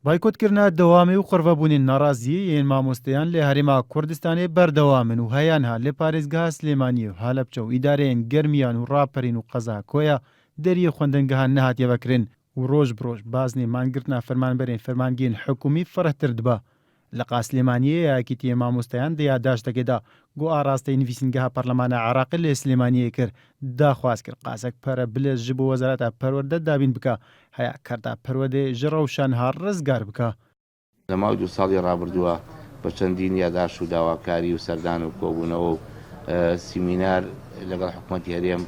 بایکۆتکردنا دەوامی و قڕڤەبوونی ناڕازیی یەن مامۆستەیان لە هەرێما کوردستانê بەردەوامن و هەیانها لێ پارێزگاها سلێمانیە و هەلەبجە و ئیدارەیەن گەرمیان و ڕاپەرین و قەزا کۆیە دەریە خوێندنگەهان نەهاتیە بەکرێن و ڕۆژ برۆژ بازنێ مانگرتنا فەرمانبەرێن فەرمانگەیەن حکومی فڕەتر دبە. لە قاسلێمانیە یاکیتیە مامۆستەیان دەیاداشتەکەدا گۆ ئاراستەی نویسینگەها پەرلەمانە عێراقی لە سلێمانیە کرد داخواز کرد قاسک پەرە بلێز ji بۆ وەزارەتە پەروەردە دابین بکە هەیە کارتا پەروەردێ ji ڕەوشانها ڕزگار بکە. لە ماوەی 2 ساڵی ڕابردووە بە چەندین یاداش و داواکاری و سەردان و کۆبوونەوە و سیمینار لەگەڵ حکوومەتی هەرێم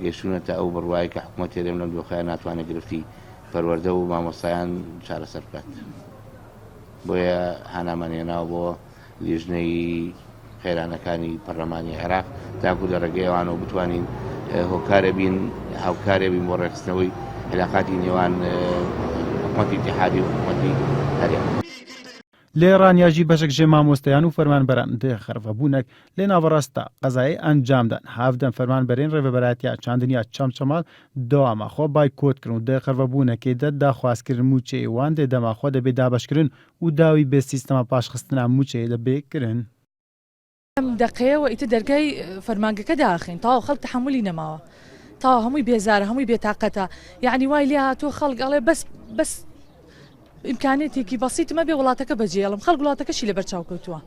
گەیشتونەتە ئەو بڕوایی کە حکوومەتی هەرێم لەم دۆخەیە ناتوانێت گرفتی پەروەردە و مامۆستایان چارەسەر بکات. بۆیە هانامانێناوە بۆ لیژنەی خێرانەکانی پەرلەمانی عێراق تاکو لە ڕێگەیەوانەوە بتوانین هۆکارە بین هاوکارە بین بۆ ڕێخستنەوەی علاقاتی نێوان حکوومەتی ئیتیحادی و حکوومەتی هەرێم. لێ ڕانیاژی بەشێک ژێ مامۆستەیان و فەرمانبەران خەرفەبوونێک لێ ناوەڕاستە قەزای ئەنجامدان هافدەن فەرمانبەرێن ڕێبەرایەتیە چاندنیا چەمچەماڵ دەوامەخۆ بایکۆتکردن و دەخەرفەبوونەکەی داخوازکردن موچەی وان دێ دەماخۆ دەبێ دابشکردن و داوی بێ سیستەمە پاشخستنا موچەی دەبێکردن. ئەم دەقەیەوە ئیتر دەرگای فەرمانگەکە داخین تاوە خەڵک تەحمولی نەماوە تاوە هەمووی بێزارە هەمووی بێتاقەتە یعنی وای لێ هاتووە خەڵک ئەڵێ بەس ئیمکانێتێکی بەسیتمە بێ وڵاتەکە بەجێڵم خەڵک وڵاتەکەشی لەبەر چاوکەوتووە.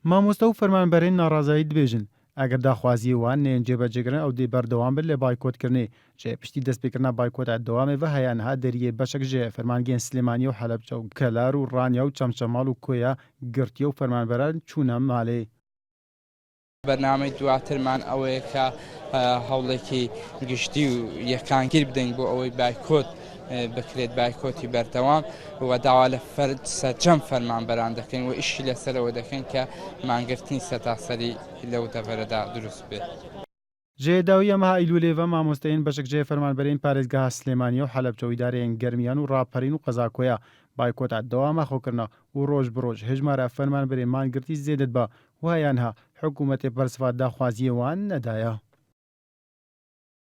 مامۆستە و فەرمانبەرین ناڕازایی دبێژن ئەگەر داخوازی وان نێن جێبەجێگرن ئەو دێ بەردەوام بن لە بایکۆتکردنی جێ پشتی دەستپێکردنا بایکۆتە دەوامێ بە هەیانها دەریە بەشێک ژێ فەرمانگەیەن سلێمانی و هەلەبجە و کەلار و ڕانیا و چەمچەماڵ و کۆیا گرتیە و فەرمانبەران چوونە مالێ. بەرنامەی دواترمان ئەوەیە کە هەوڵێکی گشتی و یەکانگیر بدەین بۆ ئەوەی بایکۆت بکرێت بایکۆتی بەردەوام و داوا لە سەرجەم فەرمانبەران دەکەین و ئیشی لەسەرەوە دەکەین کە مانگرتنی سەتاسەری لەو دەڤەرەدا دروست بێت. جێداوی ئەمە ئیلولێڤە مامۆستەیان بەشێک جێ فەرمانبەرین پارێزگاها سلێمانیە و هەلەبجە و ئیدارەیەن گەرمیان و ڕاپەرین و قەزاکۆیە بایکۆتە دەوامە خۆکردنە و ڕۆژ بڕۆژ هێژمارە فەرمانبەرێن مانگرتی زێدت بە وایانها حکوومەتێ پەرسفات داخوازیە وان نەدایە.